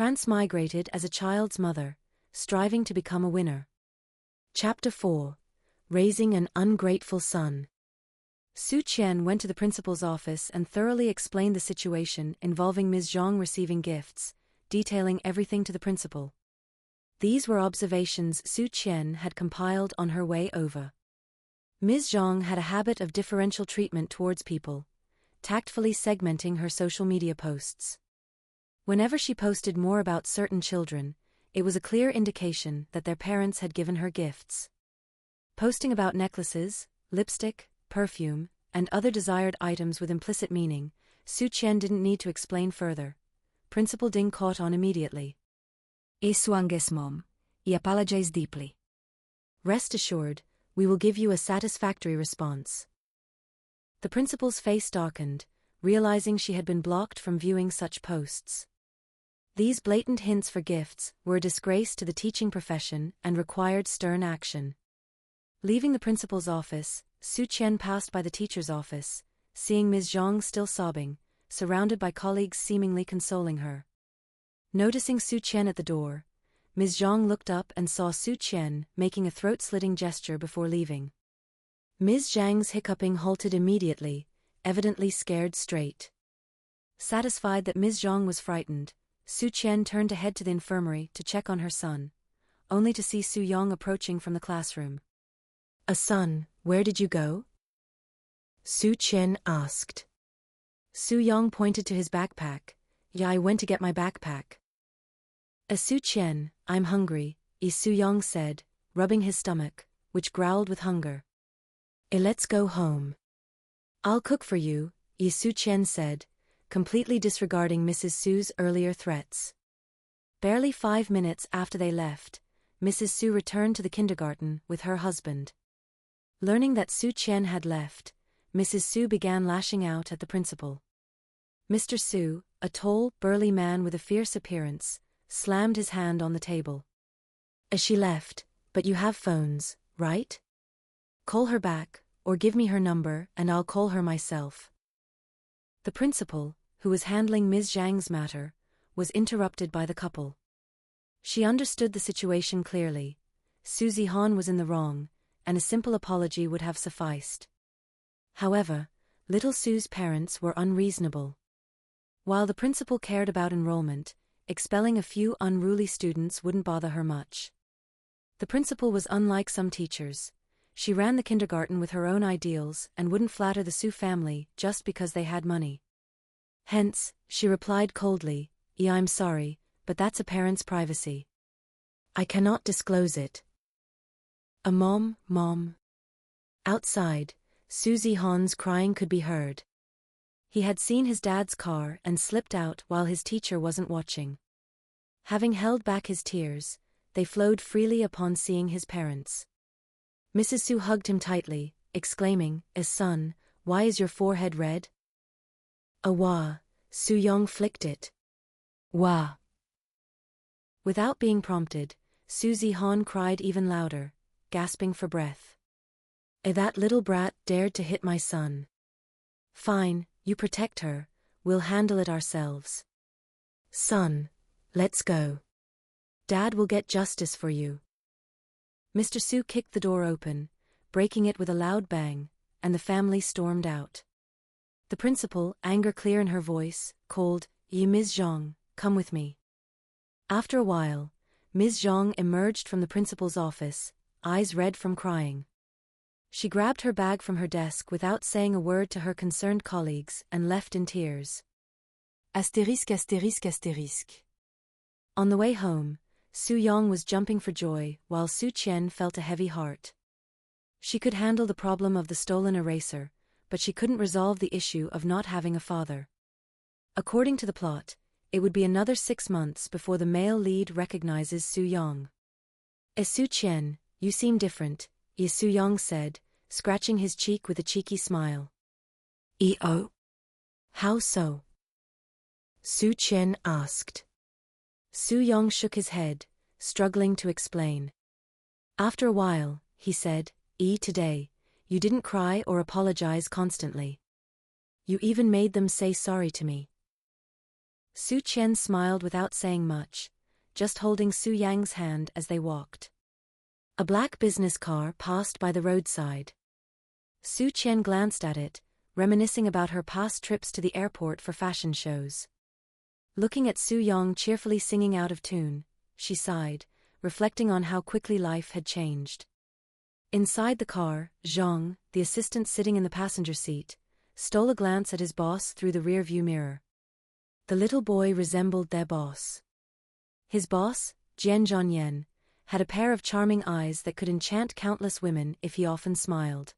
Transmigrated as a child's mother, striving to become a winner. Chapter 4. Raising an Ungrateful Son. Su Qian went to the principal's office and thoroughly explained the situation involving Ms. Zhang receiving gifts, detailing everything to the principal. These were observations Su Qian had compiled on her way over. Ms. Zhang had a habit of differential treatment towards people, tactfully segmenting her social media posts. Whenever she posted more about certain children, it was a clear indication that their parents had given her gifts. Posting about necklaces, lipstick, perfume, and other desired items with implicit meaning, Su Qian didn't need to explain further. Principal Ding caught on immediately. Suanges mom, I apologize deeply. Rest assured, we will give you a satisfactory response. The principal's face darkened, realizing she had been blocked from viewing such posts. These blatant hints for gifts were a disgrace to the teaching profession and required stern action. Leaving the principal's office, Su Qian passed by the teacher's office, seeing Ms. Zhang still sobbing, surrounded by colleagues seemingly consoling her. Noticing Su Qian at the door, Ms. Zhang looked up and saw Su Qian making a throat-slitting gesture before leaving. Ms. Zhang's hiccuping halted immediately, evidently scared straight. Satisfied that Ms. Zhang was frightened, Su Qian turned to head to the infirmary to check on her son, only to see Su Yong approaching from the classroom. Son, where did you go? Su Qian asked. Su Yong pointed to his backpack. Yeah, I went to get my backpack. Su Qian, I'm hungry, Su Yong said, rubbing his stomach, which growled with hunger. Let's go home. I'll cook for you, Su Qian said, completely disregarding Mrs. Su's earlier threats. Barely 5 minutes after they left, Mrs. Su returned to the kindergarten with her husband. Learning that Su Qian had left, Mrs. Su began lashing out at the principal. Mr. Su, a tall, burly man with a fierce appearance, slammed his hand on the table. She left, but you have phones, right? Call her back, or give me her number and I'll call her myself. The principal, who was handling Ms. Zhang's matter, was interrupted by the couple. She understood the situation clearly. Su Zihan was in the wrong, and a simple apology would have sufficed. However, little Su's parents were unreasonable. While the principal cared about enrollment, expelling a few unruly students wouldn't bother her much. The principal was unlike some teachers. She ran the kindergarten with her own ideals and wouldn't flatter the Su family just because they had money. Hence, she replied coldly, I'm sorry, but that's a parent's privacy. I cannot disclose it. Mom. Outside, Su Zihan's crying could be heard. He had seen his dad's car and slipped out while his teacher wasn't watching. Having held back his tears, they flowed freely upon seeing his parents. Mrs. Su hugged him tightly, exclaiming, Son, why is your forehead red? Wah, Su Yong flicked it. Wah. Without being prompted, Su Zihan cried even louder, gasping for breath. That little brat dared to hit my son. Fine, you protect her, we'll handle it ourselves. Son, let's go. Dad will get justice for you. Mr. Su kicked the door open, breaking it with a loud bang, and the family stormed out. The principal, anger clear in her voice, called, Ms. Zhang, come with me. After a while, Ms. Zhang emerged from the principal's office, eyes red from crying. She grabbed her bag from her desk without saying a word to her concerned colleagues and left in tears. *******. On the way home, Su Yong was jumping for joy while Su Qian felt a heavy heart. She could handle the problem of the stolen eraser, but she couldn't resolve the issue of not having a father. According to the plot, it would be another 6 months before the male lead recognizes Su Yong. Su Qian, you seem different, Su Yong said, scratching his cheek with a cheeky smile. How so? Su Qian asked. Su Yong shook his head, struggling to explain. After a while, he said, today, you didn't cry or apologize constantly. You even made them say sorry to me. Su Qian smiled without saying much, just holding Su Yang's hand as they walked. A black business car passed by the roadside. Su Qian glanced at it, reminiscing about her past trips to the airport for fashion shows. Looking at Su Yong cheerfully singing out of tune, she sighed, reflecting on how quickly life had changed. Inside the car, Zhang, the assistant sitting in the passenger seat, stole a glance at his boss through the rearview mirror. The little boy resembled their boss. His boss, Jian Zhonyan, had a pair of charming eyes that could enchant countless women if he often smiled.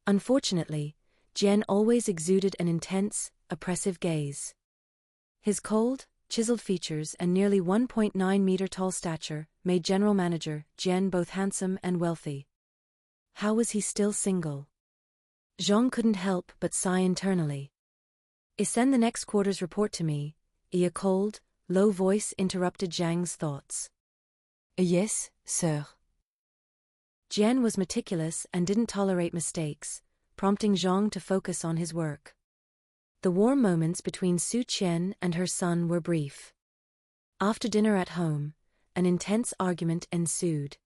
Unfortunately, Jian always exuded an intense, oppressive gaze. His cold, chiseled features and nearly 1.9-meter tall stature made General Manager Jian both handsome and wealthy. How was he still single? Zhang couldn't help but sigh internally. Send the next quarter's report to me," a cold, low voice interrupted Zhang's thoughts. Yes, sir. Jian was meticulous and didn't tolerate mistakes, prompting Zhang to focus on his work. The warm moments between Su Qian and her son were brief. After dinner at home, an intense argument ensued.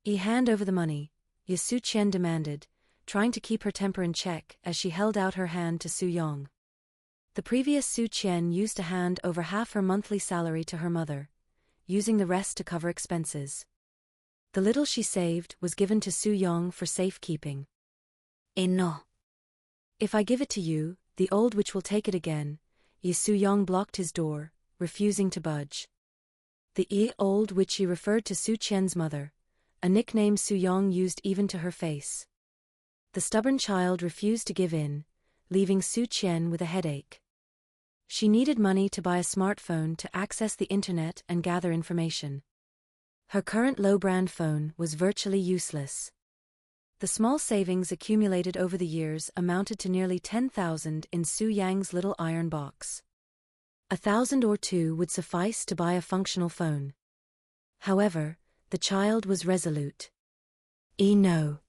Hand over the money," Su Qian demanded, trying to keep her temper in check as she held out her hand to Su Yong. The previous Su Qian used to hand over half her monthly salary to her mother, using the rest to cover expenses. The little she saved was given to Su Yong for safekeeping. No. "If I give it to you, the old witch will take it again," Su Yong blocked his door, refusing to budge. The old witchy referred to Su Qian's mother, a nickname Su Yong used even to her face. The stubborn child refused to give in, leaving Su Qian with a headache. She needed money to buy a smartphone to access the internet and gather information. Her current low-brand phone was virtually useless. The small savings accumulated over the years amounted to nearly 10,000 in Su Yang's little iron box. 1,000 or two would suffice to buy a functional phone. However, the child was resolute. No.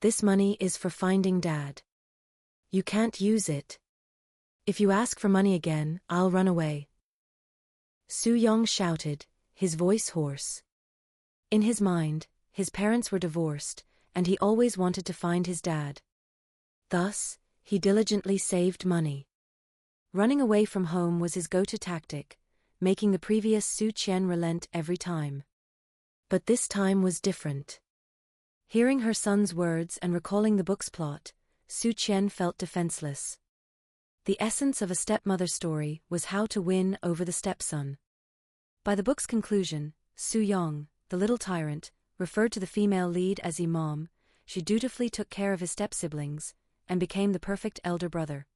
This money is for finding Dad. You can't use it. If you ask for money again, I'll run away." Su Yong shouted, his voice hoarse. In his mind, his parents were divorced, and he always wanted to find his dad. Thus, he diligently saved money. Running away from home was his go-to tactic, making the previous Su Qian relent every time. But this time was different. Hearing her son's words and recalling the book's plot, Su Qian felt defenseless. The essence of a stepmother story was how to win over the stepson. By the book's conclusion, Su Yong, the little tyrant, referred to the female lead as Mom. She dutifully took care of his step-siblings, and became the perfect elder brother.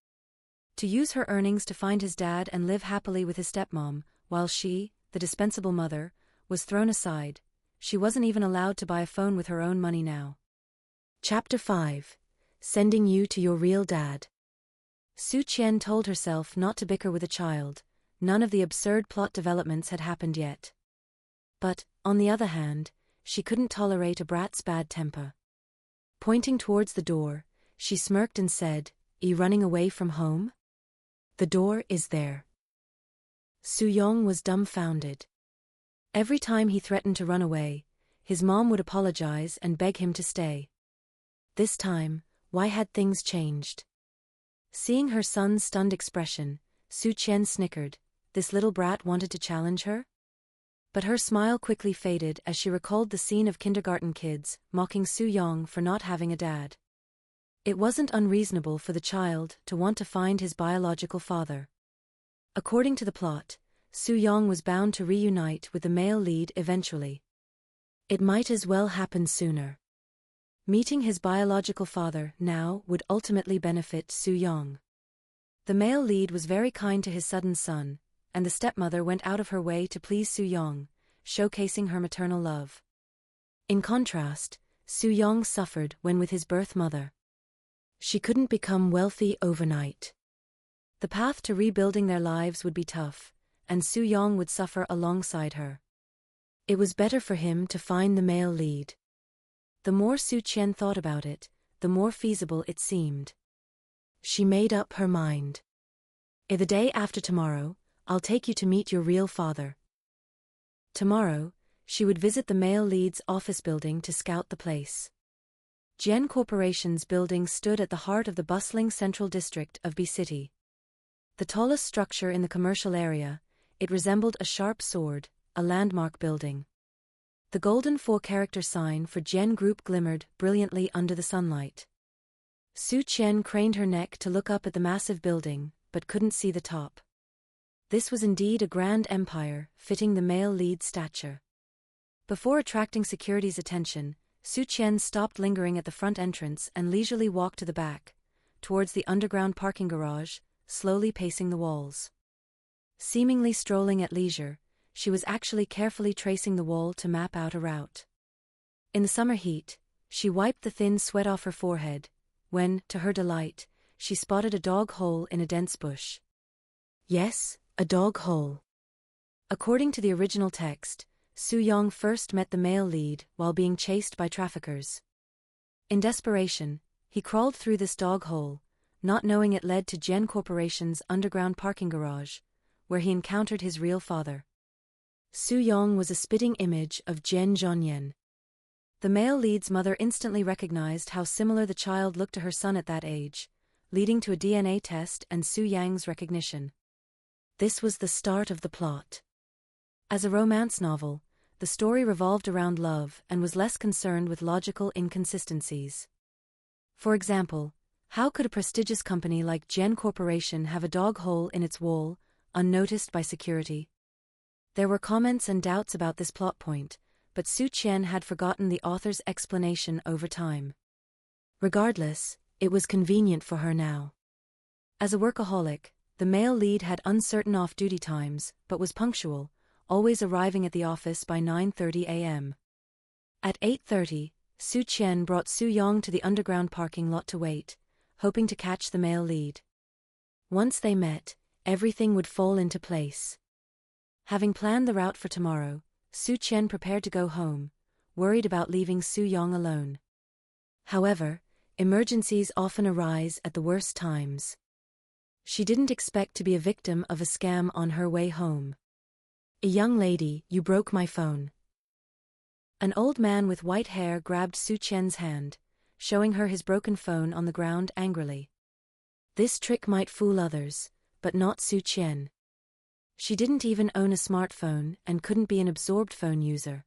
To use her earnings to find his dad and live happily with his stepmom, while she, the dispensable mother, was thrown aside. She wasn't even allowed to buy a phone with her own money now. Chapter 5. Sending you to your real dad. Su Qian told herself not to bicker with a child. None of the absurd plot developments had happened yet. But, on the other hand, she couldn't tolerate a brat's bad temper. Pointing towards the door, she smirked and said, running away from home? The door is there." Su Yong was dumbfounded. Every time he threatened to run away, his mom would apologize and beg him to stay. This time, why had things changed? Seeing her son's stunned expression, Su Qian snickered. This little brat wanted to challenge her? But her smile quickly faded as she recalled the scene of kindergarten kids mocking Su Yong for not having a dad. It wasn't unreasonable for the child to want to find his biological father. According to the plot, Su Yong was bound to reunite with the male lead eventually. It might as well happen sooner. Meeting his biological father now would ultimately benefit Su Yong. The male lead was very kind to his sudden son, and the stepmother went out of her way to please Su Yong, showcasing her maternal love. In contrast, Su Yong suffered when with his birth mother. She couldn't become wealthy overnight. The path to rebuilding their lives would be tough, and Su Yong would suffer alongside her. It was better for him to find the male lead. The more Su Qian thought about it, the more feasible it seemed. She made up her mind. The day after tomorrow, I'll take you to meet your real father. Tomorrow, she would visit the male lead's office building to scout the place. Gen Corporation's building stood at the heart of the bustling central district of B City. The tallest structure in the commercial area, it resembled a sharp sword, a landmark building. The golden 4-character sign for Gen Group glimmered brilliantly under the sunlight. Su Qian craned her neck to look up at the massive building, but couldn't see the top. This was indeed a grand empire, fitting the male lead's stature. Before attracting security's attention, Su Qian stopped lingering at the front entrance and leisurely walked to the back, towards the underground parking garage, slowly pacing the walls. Seemingly strolling at leisure, she was actually carefully tracing the wall to map out a route. In the summer heat, she wiped the thin sweat off her forehead, when, to her delight, she spotted a dog hole in a dense bush. Yes, a dog hole. According to the original text, Su Yong first met the male lead while being chased by traffickers. In desperation, he crawled through this dog hole, not knowing it led to Gen Corporation's underground parking garage, where he encountered his real father. Su Yong was a spitting image of Gen Zhonyan. The male lead's mother instantly recognized how similar the child looked to her son at that age, leading to a DNA test and Su Yang's recognition. This was the start of the plot. As a romance novel, the story revolved around love and was less concerned with logical inconsistencies. For example, how could a prestigious company like Gen Corporation have a dog hole in its wall, unnoticed by security? There were comments and doubts about this plot point, but Su Qian had forgotten the author's explanation over time. Regardless, it was convenient for her now. As a workaholic, the male lead had uncertain off-duty times, but was punctual, always arriving at the office by 9:30 a.m. At 8:30, Su Qian brought Su Yong to the underground parking lot to wait, hoping to catch the male lead. Once they met, everything would fall into place. Having planned the route for tomorrow, Su Qian prepared to go home, worried about leaving Su Yong alone. However, emergencies often arise at the worst times. She didn't expect to be a victim of a scam on her way home. "A young lady, you broke my phone." An old man with white hair grabbed Su Qian's hand, showing her his broken phone on the ground angrily. This trick might fool others, but not Su Qian. She didn't even own a smartphone and couldn't be an absorbed phone user.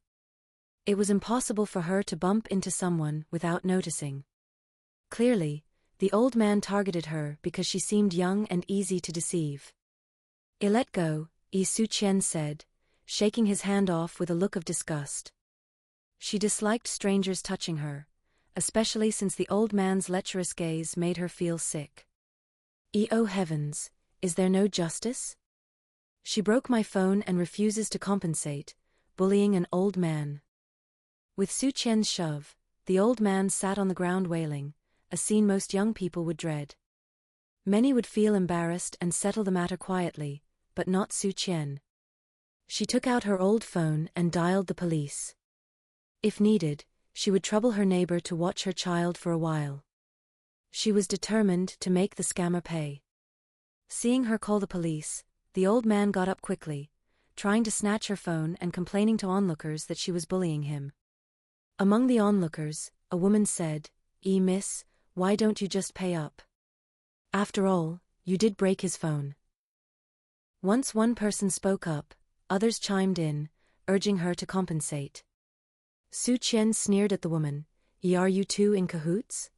It was impossible for her to bump into someone without noticing. Clearly, the old man targeted her because she seemed young and easy to deceive. "Let go," Su Qian said, shaking his hand off with a look of disgust. She disliked strangers touching her, especially since the old man's lecherous gaze made her feel sick. Oh heavens, is there no justice? She broke my phone and refuses to compensate, bullying an old man. With Su Qian's shove, the old man sat on the ground wailing, a scene most young people would dread. Many would feel embarrassed and settle the matter quietly, but not Su Qian. She took out her old phone and dialed the police. If needed, she would trouble her neighbor to watch her child for a while. She was determined to make the scammer pay. Seeing her call the police, the old man got up quickly, trying to snatch her phone and complaining to onlookers that she was bullying him. Among the onlookers, a woman said, Miss, why don't you just pay up? After all, you did break his phone." Once one person spoke up, others chimed in, urging her to compensate. Su Qian sneered at the woman, Are you two in cahoots?"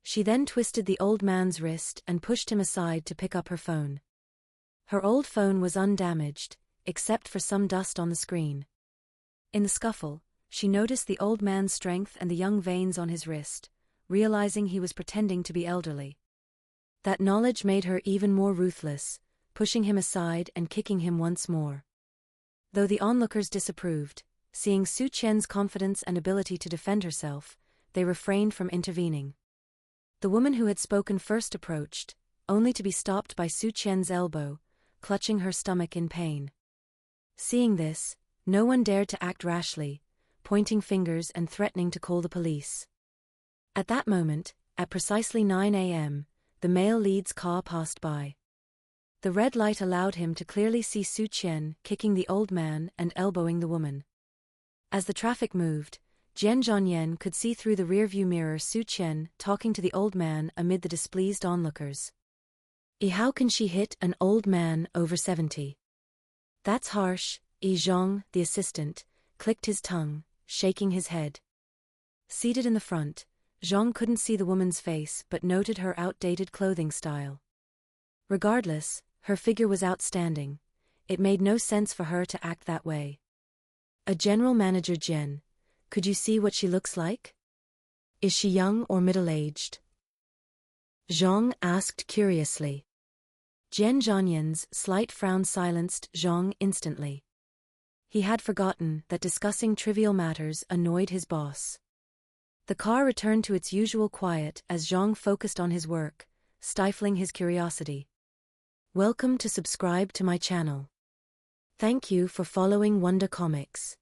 She then twisted the old man's wrist and pushed him aside to pick up her phone. Her old phone was undamaged, except for some dust on the screen. In the scuffle, she noticed the old man's strength and the young veins on his wrist, realizing he was pretending to be elderly. That knowledge made her even more ruthless, pushing him aside and kicking him once more. Though the onlookers disapproved, seeing Su Qian's confidence and ability to defend herself, they refrained from intervening. The woman who had spoken first approached, only to be stopped by Su Qian's elbow, clutching her stomach in pain. Seeing this, no one dared to act rashly, pointing fingers and threatening to call the police. At that moment, at precisely 9 a.m., the male lead's car passed by. The red light allowed him to clearly see Su Qian kicking the old man and elbowing the woman. As the traffic moved, Jian Zhongyan could see through the rearview mirror Su Qian talking to the old man amid the displeased onlookers. How can she hit an old man over 70? That's harsh. Zhong, the assistant, clicked his tongue, shaking his head. Seated in the front, Zhong couldn't see the woman's face but noted her outdated clothing style. Regardless, her figure was outstanding. It made no sense for her to act that way. A general manager Jian, could you see what she looks like? Is she young or middle-aged? Zhong asked curiously. Jian Zhongyan's slight frown silenced Zhong instantly. He had forgotten that discussing trivial matters annoyed his boss. The car returned to its usual quiet as Zhong focused on his work, stifling his curiosity. Welcome to subscribe to my channel. Thank you for following Wonder Comics.